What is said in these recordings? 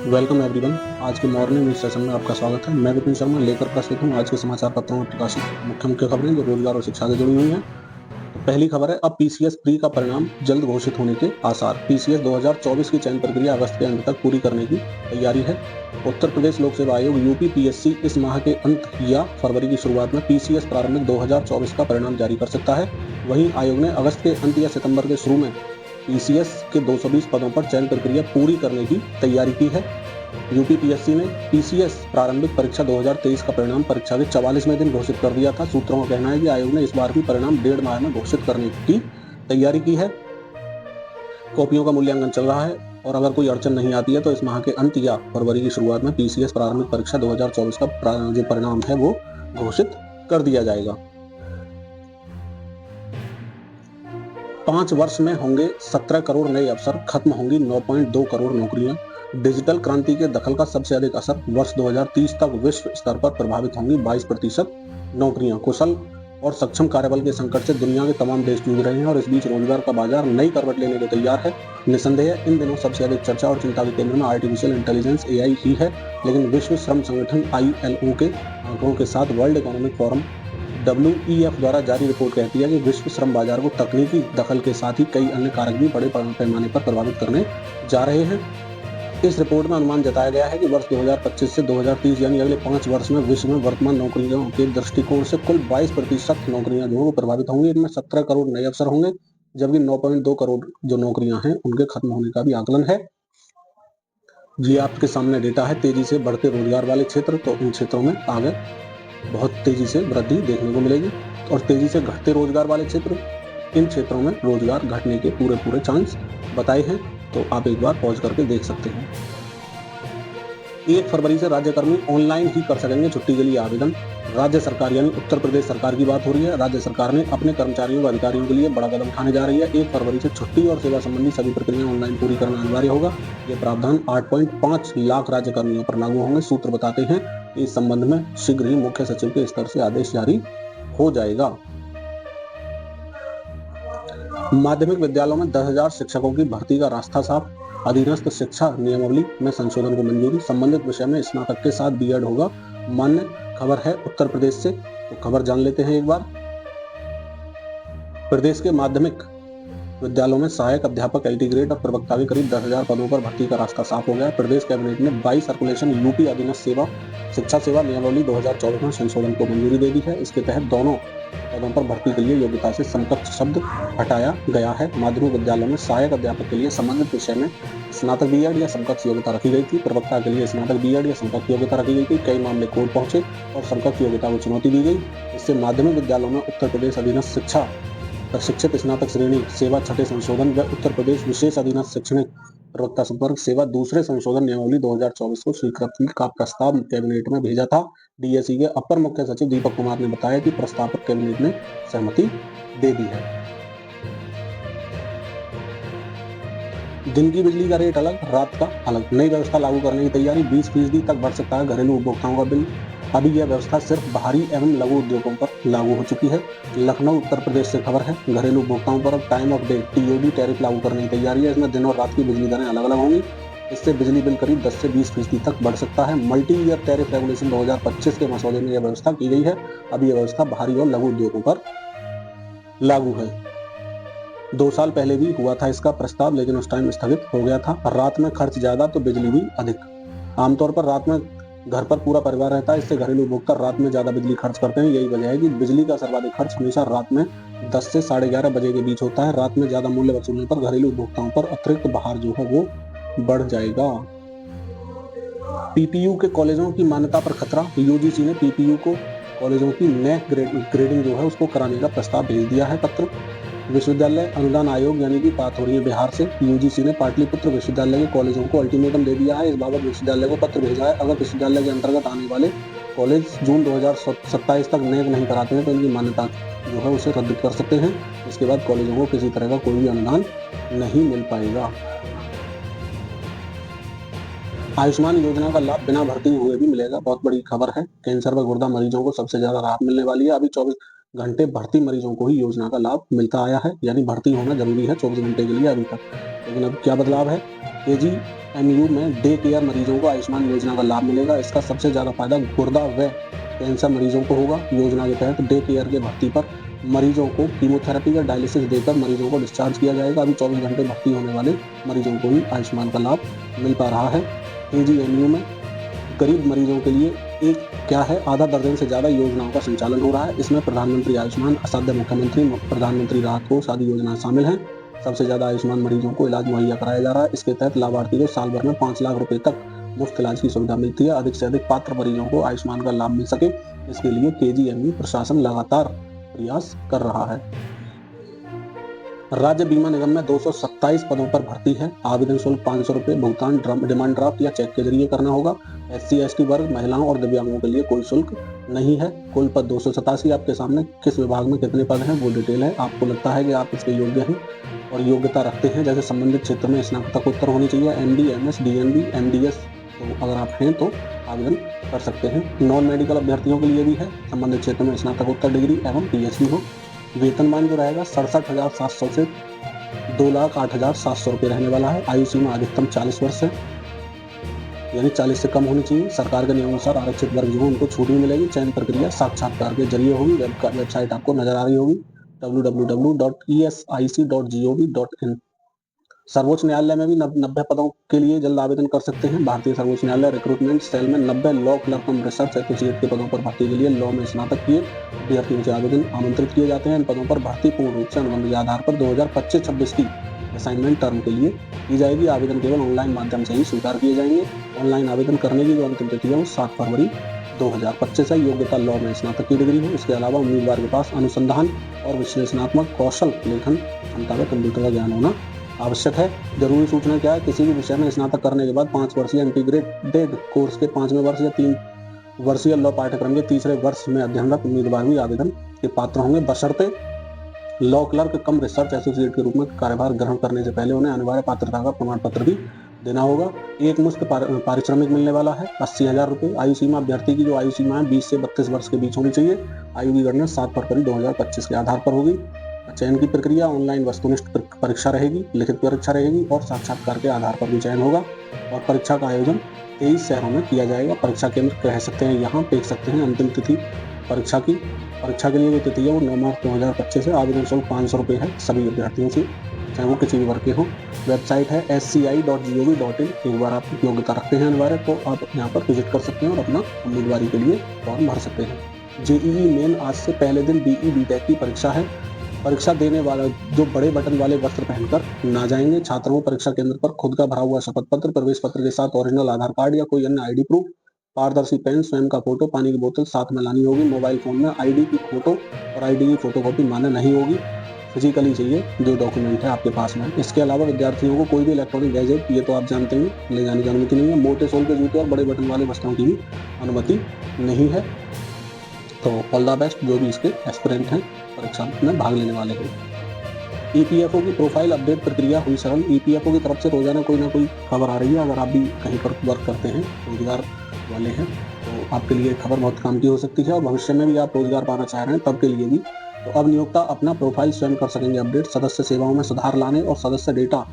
Welcome everyone. आज के morning news session में आपका स्वागत है। मैं विपिन शर्मा लेकर प्रस्तुत हूँ आज के समाचार पत्रों में प्रकाशित मुख्य मुख्य खबरें जो रोजगार और शिक्षा से जुड़ी हुई हैं। तो पहली खबर है, अब पीसीएस प्री का परिणाम जल्द घोषित होने के आसार। पीसीएस 2024 की चयन प्रक्रिया अगस्त के अंत तक पूरी करने की तैयारी है। उत्तर प्रदेश लोक सेवा आयोग यूपी पीएससी इस माह के अंत या फरवरी की शुरुआत में पीसीएस प्रारंभिक 2024 का परिणाम जारी कर सकता है। वहीं आयोग ने अगस्त के अंत या सितंबर के शुरू में पीसीएस के 220 पदों पर चयन प्रक्रिया पूरी करने की तैयारी की है। यूपी पीएससी ने पीसीएस प्रारंभिक परीक्षा 2023 का परिणाम परीक्षा के 44वें दिन घोषित कर दिया था। सूत्रों का कहना है कि आयोग ने इस बार भी परिणाम 1.5 माह में घोषित करने की तैयारी की है। कॉपियों का मूल्यांकन चल रहा है और अगर कोई अड़चन नहीं आती है तो इस माह के अंत या फरवरी की शुरुआत में पीसीएस प्रारंभिक परीक्षा 2024 का जो परिणाम है वो घोषित कर दिया जाएगा। 5 वर्ष में होंगे 17 करोड़ नए अवसर, खत्म होंगी 9.2 करोड़ नौकरियां। डिजिटल क्रांति के दखल का सबसे अधिक असर, वर्ष 2030 तक विश्व स्तर पर प्रभावित होंगी 22% नौकरियां। कुशल और सक्षम कार्यबल के संकट से दुनिया के तमाम देश जूझ रहे हैं और इस बीच रोजगार का बाजार नई करवट लेने को तैयार है। निसंदेह इन दिनों सबसे अधिक चर्चा और चिंता के केंद्र में आर्टिफिशियल इंटेलिजेंस एआई ही है, लेकिन विश्व श्रम संगठन ILO के आंकड़ों के साथ वर्ल्ड इकोनॉमिक फोरम WEF द्वारा जारी रिपोर्ट कहती है कि विश्व श्रम बाजार को तकनीकी दखल के साथ ही कई अन्य कारक भी बड़े पैमाने पर प्रभावित करने जा रहे हैं। इस रिपोर्ट में अनुमान जताया गया है कि वर्ष 2025 से 2030 यानी अगले 5 वर्ष में विश्व में वर्तमान नौकरियों के दृष्टिकोण से कुल 22% नौकरियां जो प्रभावित होंगी। इनमें 17 करोड़ नए अवसर होंगे, जबकि 9.2 करोड़ जो नौकरियां हैं उनके खत्म होने का भी आकलन है। ये आपके सामने डेटा है। तेजी से बढ़ते रोजगार वाले क्षेत्र, तो इन क्षेत्रों में आगे बहुत तेजी से वृद्धि देखने को मिलेगी और तेजी से घटते रोजगार वाले क्षेत्र, इन क्षेत्रों में रोजगार घटने के पूरे चांस बताए हैं। तो आप एक बार पॉज करके देख सकते हैं। 1 फरवरी से राज्यकर्मी ऑनलाइन ही कर सकेंगे छुट्टी के लिए आवेदन। राज्य सरकार यानी उत्तर प्रदेश सरकार की बात हो रही है। राज्य सरकार ने अपने कर्मचारियों व अधिकारियों के लिए बड़ा कदम उठाने जा रही है। 1 फरवरी से छुट्टी और सेवा संबंधी सभी प्रक्रिया ऑनलाइन पूरी करना अनिवार्य होगा। ये प्रावधान 8.5 लाख राज्यकर्मियों पर लागू होंगे। सूत्र बताते हैं इस संबंध में शीघ्र ही मुख्य सचिव के स्तर से आदेश जारी हो जाएगा। माध्यमिक विद्यालयों में 10,000 शिक्षकों की भर्ती का रास्ता साफ। अधीनस्थ शिक्षा नियमावली में संशोधन को मंजूरी। संबंधित विषय में स्नातक के साथ बीएड होगा मान्य। खबर है उत्तर प्रदेश से, तो खबर जान लेते हैं एक बार। प्रदेश के माध्यमिक विद्यालयों में सहायक अध्यापक LT ग्रेड और प्रवक्ता के करीब 10,000 पदों पर भर्ती का रास्ता साफ हो गया। प्रदेश कैबिनेट ने 22 सर्कुलेशन यूपी अधीनस्थ शिक्षा सेवा नियमावली 2024 में संशोधन को मंजूरी दे दी है। इसके तहत दोनों पदों पर भर्ती के लिए योग्यता से समकक्ष शब्द हटाया गया है। माध्यमिक विद्यालयों में सहायक अध्यापक के लिए संबंधित विषय में स्नातक बीएड या समकक्ष योग्यता रखी गई थी। प्रवक्ता के लिए स्नातक बीएड या समकक्ष योग्यता रखी गई थी। कई मामले कोर्ट पहुंचे और समकक्ष योग्यता को चुनौती दी गई। इससे माध्यमिक विद्यालयों में उत्तर प्रदेश अधीनस्थ शिक्षा प्रशिक्षित स्नातक श्रेणी सेवा छठे संशोधन व उत्तर प्रदेश विशेष अधीनस्थ शैक्षणिक प्रवक्ता संपर्क सेवा दूसरे संशोधन नियमावली 2024 को स्वीकृति का प्रस्ताव कैबिनेट में भेजा था। DSE के अपर मुख्य सचिव दीपक कुमार ने बताया कि प्रस्ताव पर कैबिनेट ने सहमति दे दी है। दिन की बिजली का रेट अलग, रात का अलग। नई व्यवस्था लागू करने की तैयारी। 20% तक बढ़ सकता है घरेलू उपभोक्ताओं का बिल। अभी यह व्यवस्था सिर्फ भारी एवं लघु उद्योगों पर लागू हो चुकी है। लखनऊ उत्तर प्रदेश से खबर है। घरेलू उपभोक्ताओं पर अब time of day TOD tariff लागू करने की तैयारी है। इसमें दिन और रात की बिजली दरें अलग अलग होंगी। इससे बिजली बिल करीब 10 से 20% तक बढ़ सकता है। मल्टी ईयर टैरिफ रेगुलेशन 2025 के मसौदे में यह व्यवस्था की गई है। अभी यह व्यवस्था भारी और लघु उद्योगों पर लागू है। 2 साल पहले भी हुआ था इसका प्रस्ताव, लेकिन उस टाइम स्थगित हो गया था। रात में खर्च ज्यादा तो बिजली भी अधिक। आमतौर पर रात में घर पर पूरा परिवार रहता है, इससे घरेलू उपभोक्ता रात में ज्यादा बिजली खर्च करते हैं। यही वजह है कि बिजली का सर्वाधिक खर्च हमेशा रात में 10 से 11:30 बजे के बीच होता है। रात में ज्यादा मूल्य वसूलने पर घरेलू उपभोक्ताओं पर अतिरिक्त भार जो है वो बढ़ जाएगा। PPU के कॉलेजों की मान्यता पर खतरा। UGC ने PPU को कॉलेजों की NAC ग्रेडिंग जो है उसको कराने का प्रस्ताव भेज दिया है। पत्र विश्वविद्यालय अनुदान आयोग यानी कि बात हो रही है बिहार से। UGC ने पाटलिपुत्र विश्वविद्यालय के कॉलेजों को अल्टीमेटम दे दिया है। इस बाबत विश्वविद्यालय को पत्र भेजा है। अगर विश्वविद्यालय के अंतर्गत आने वाले कॉलेज जून 2027 तक NAC नहीं कराते हैं तो इनकी मान्यता जो है उसे रद्द कर सकते हैं। इसके बाद कॉलेजों को किसी तरह का कोई भी अनुदान नहीं मिल पाएगा। आयुष्मान योजना का लाभ बिना भर्ती हुए भी मिलेगा। बहुत बड़ी खबर है। कैंसर व गुर्दा मरीजों को सबसे ज्यादा राहत मिलने वाली है। अभी 24 घंटे भर्ती मरीजों को ही योजना का लाभ मिलता आया है, यानी भर्ती होना जरूरी है 24 घंटे के लिए अभी तक। लेकिन अब क्या बदलाव है, KGMU में डे केयर मरीजों को आयुष्मान योजना का लाभ मिलेगा। इसका सबसे ज्यादा फायदा गुर्दा व कैंसर मरीजों को होगा। योजना के तहत डे केयर के भर्ती पर मरीजों को कीमोथेरेपी या डायलिसिस देकर मरीजों को डिस्चार्ज किया जाएगा। अभी 24 घंटे भर्ती होने वाले मरीजों को ही आयुष्मान का लाभ मिल पा रहा है। KGMU में गरीब मरीजों के लिए एक क्या है आधा दर्जन से ज्यादा योजनाओं का संचालन हो रहा है। इसमें प्रधानमंत्री आयुष्मान, असाध्य मुख्यमंत्री प्रधानमंत्री राहत कोष आदि योजनाएं शामिल हैं। सबसे ज्यादा आयुष्मान मरीजों को इलाज मुहैया कराया जा रहा है। इसके तहत लाभार्थी को साल भर में 5 लाख रुपए तक मुफ्त इलाज की सुविधा मिलती है। अधिक से अधिक पात्र मरीजों को आयुष्मान का लाभ मिल सके, इसके लिए KGMU प्रशासन लगातार प्रयास कर रहा है। राज्य बीमा निगम में 227 पदों पर भर्ती है। आवेदन शुल्क 500 रुपए, भुगतान डिमांड ड्राफ्ट या चेक के जरिए करना होगा। SC/ST वर्ग, महिलाओं और दिव्यांगों के लिए कोई शुल्क नहीं है। कुल पद 287। आपके सामने किस विभाग में कितने पद हैं वो डिटेल है। आपको लगता है कि आप इसके योग्य हैं और योग्यता रखते हैं, जैसे संबंधित क्षेत्र में स्नातकोत्तर होनी चाहिए, MD, MS, DNB, MDS, तो अगर आप हैं तो आवेदन कर सकते हैं। नॉन मेडिकल अभ्यर्थियों के लिए भी है, संबंधित क्षेत्र में स्नातकोत्तर डिग्री एवं PhD हो। वेतनमान जो रहेगा 67,700 से 2,08,700 रुपये रहने वाला है। आयु सीमा अधिकतम 40 वर्ष है, यानी 40 से कम होनी चाहिए। सरकार के नियमानुसार आरक्षित वर्ग जो है उनको छूट भी मिलेगी। चयन प्रक्रिया साक्षात्कार के जरिए होगी। वेबसाइट आपको नजर आ रही होगी www.esic.gov.in। सर्वोच्च न्यायालय में भी 90 पदों के लिए जल्द आवेदन कर सकते हैं। भारतीय सर्वोच्च न्यायालय रिक्रूटमेंट सेल में 90 लॉ क्लर्क एवं रिसर्च एसोसिएट के पदों पर भर्ती के लिए लॉ में स्नातक किए अभ्यर्थियों से आवेदन आमंत्रित किए जाते हैं। इन पदों पर भर्ती पूर्ण रूप से अनुबंध के आधार पर 2025-26 की असाइनमेंट टर्म के लिए की जाएगी। आवेदन केवल ऑनलाइन माध्यम से ही स्वीकार किए जाएंगे। ऑनलाइन आवेदन करने की जो अंतिम तिथि है वो 7 फरवरी 2025 है। योग्यता लॉ में स्नातक की डिग्री है। इसके अलावा उम्मीदवार के पास अनुसंधान और विश्लेषणात्मक कौशल, लेखन क्षमता व कंप्यूटर का ज्ञान होना आवश्यक है। जरूरी सूचना क्या है, किसी भी विषय में स्नातक करने के बाद 5 वर्षीय इंटीग्रेटेड कोर्स के 5वें वर्ष या 3 वर्षीय लॉ पाठ्यक्रम के तीसरे वर्ष में अध्ययनरत उम्मीदवार भी आवेदन के पात्र होंगे, बशर्ते लॉ क्लर्क कम रिसर्च एसोसिएट के रूप में कार्यभार ग्रहण करने से पहले उन्हें अनिवार्य पात्रता का प्रमाण पत्र भी देना होगा। एक मुश्त पारिश्रमिक मिलने वाला है 80,000 रुपये। आयु सीमा अभ्यर्थी की जो आयु सीमा है 20 से 32 वर्ष के बीच होनी चाहिए। आयु की गणना 7 फरवरी 2025 के आधार पर होगी। चयन की प्रक्रिया ऑनलाइन वस्तुनिष्ठ परीक्षा रहेगी, लिखित परीक्षा रहेगी और साक्षात्कार के आधार पर भी चयन होगा। और परीक्षा का आयोजन 23 शहरों में किया जाएगा। परीक्षा केंद्र कह सकते हैं, यहाँ देख सकते हैं अंतिम तिथि परीक्षा की। परीक्षा के लिए जो तिथि है वो 9 मार्च 2025 है। आवेदन शुल्क 500 रुपये है सभी अभ्यर्थियों से, चाहे वो किसी भी वर्ग के हो। वेबसाइट है sci.gov.in। एक बार आप योग्यता रखते हैं अनिवार्य तो आप यहाँ पर विजिट कर सकते हैं और अपना उम्मीदवारी के लिए फॉर्म भर सकते हैं। JEE मेन आज से पहले दिन BE BTech की परीक्षा है। परीक्षा देने वाला जो बड़े बटन वाले वस्त्र पहनकर ना जाएंगे। छात्रों को परीक्षा केंद्र पर खुद का भरा हुआ शपथ पत्र, प्रवेश पत्र के साथ ओरिजिनल आधार कार्ड या कोई अन्य ID प्रूफ, पारदर्शी पेन, स्वयं का फोटो, पानी की बोतल साथ में लानी होगी। मोबाइल फोन में ID की फोटो और ID की फोटोकॉपी मान्य नहीं होगी, फिजिकली चाहिए जो डॉक्यूमेंट है आपके पास में। इसके अलावा विद्यार्थियों को कोई भी इलेक्ट्रॉनिक गैजेट, ये तो आप जानते हैं, ले जाने की अनुमति नहीं है। मोटे सोल के जूते और बड़े बटन वाले वस्त्रों की भी अनुमति नहीं है। तो ऑल द बेस्ट जो भी इसके एस्पिरेंट हैं, परीक्षा में भाग लेने वाले हैं। EPFO की प्रोफाइल अपडेट प्रक्रिया हुई सरल। EPFO की तरफ से रोजाना कोई ना कोई खबर आ रही है। अगर आप भी कहीं पर वर्क करते हैं, रोजगार वाले हैं, तो आपके लिए खबर बहुत काम की हो सकती है। और भविष्य में भी आप रोजगार पाना चाह रहे हैं तब के लिए भी। तो अब नियोक्ता अपना प्रोफाइल स्वयं कर सकेंगे अपडेट। सदस्य सेवाओं में सुधार लाने और सदस्य डेटा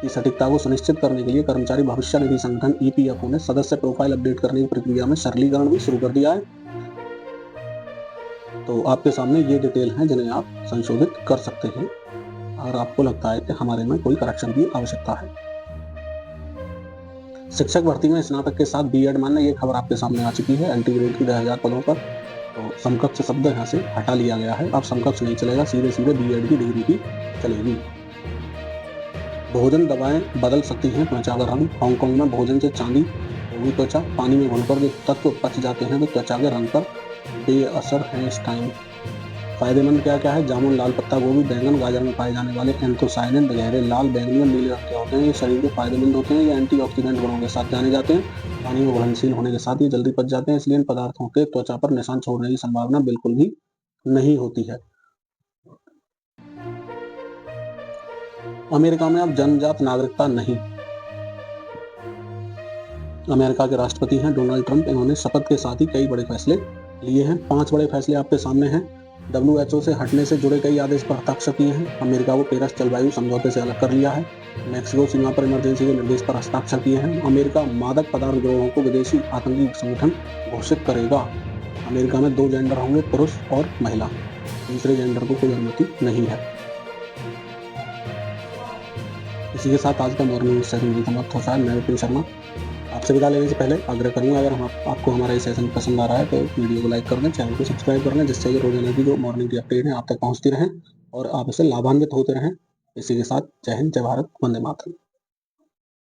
की सटीकता को सुनिश्चित करने के लिए कर्मचारी भविष्य निधि संगठन EPFO ने सदस्य प्रोफाइल अपडेट करने की प्रक्रिया में सरलीकरण भी शुरू कर दिया है। तो आपके सामने ये डिटेल हैं जिन्हें आप संशोधित कर सकते हैं अगर आपको लगता है कि हमारे में कोई करेक्शन की आवश्यकता है। शिक्षक भर्ती में स्नातक के साथ B.Ed मान्य, ये खबर आपके सामने आ चुकी है। LT ग्रेड की 10,000 पदों पर तो समकक्ष शब्द यहाँ से हटा लिया गया है। अब समकक्ष नहीं चलेगा, सीधे B.Ed की डिग्री की चलेगी। भोजन दवाएं बदल सकती हैं त्वचा का रंग। हांगकांग में भोजन से चांदी होगी त्वचा। पानी में घुलकर जो तत्व पच जाते हैं तो त्वचा के रंग पर बेअसर है इस टाइम। फायदेमंद क्या क्या है, जामुन, लाल पत्ता गोभी, बैंगन, गाजर में पाए जाने वाले एंथोसायनिन गहरे लाल, बैंगनी और नीले रंग के होते हैं। ये शरीर को फायदेमंद होते हैं। ये एंटीऑक्सीडेंट गुणों के साथ जाने जाते हैं। पानी में घुलनशील होने के साथ ये जल्दी पच जाते हैं, इसलिए इन पदार्थों के त्वचा पर निशान छोड़ने की संभावना बिल्कुल भी नहीं होती है। अमेरिका में अब जन्मजात नागरिकता नहीं। अमेरिका के राष्ट्रपति हैं डोनाल्ड ट्रंप। इन्होंने शपथ के साथ ही कई बड़े फैसले लिए हैं। 5 बड़े फैसले आपके सामने हैं। WHO से हटने से जुड़े कई आदेश पर हस्ताक्षर किए हैं। अमेरिका को पेरिस जलवायु समझौते से अलग कर लिया है। मैक्सिको सीमा पर इमरजेंसी के निर्देश पर हस्ताक्षर किए हैं। अमेरिका मादक पदार्थ गिरोहों को विदेशी आतंकी संगठन घोषित करेगा। अमेरिका में 2 जेंडर होंगे, पुरुष और महिला। तीसरे जेंडर को कोई अनुमति नहीं है। इसी के साथ आज का मॉर्निंग सेशन समाप्त होता है। मैं विपिन शर्मा आपसे विदा लेने से पहले आग्रह करूंगा, अगर आपको हमारा ये सेशन पसंद आ रहा है तो वीडियो को लाइक कर दें, चैनल को सब्सक्राइब कर लें, जिससे ये रोजाना की जो मॉर्निंग की अपडेट है आप तक पहुंचती रहें और आप इससे लाभान्वित होते रहें। इसी के साथ जय हिंद, जय भारत, वंदे मातरम।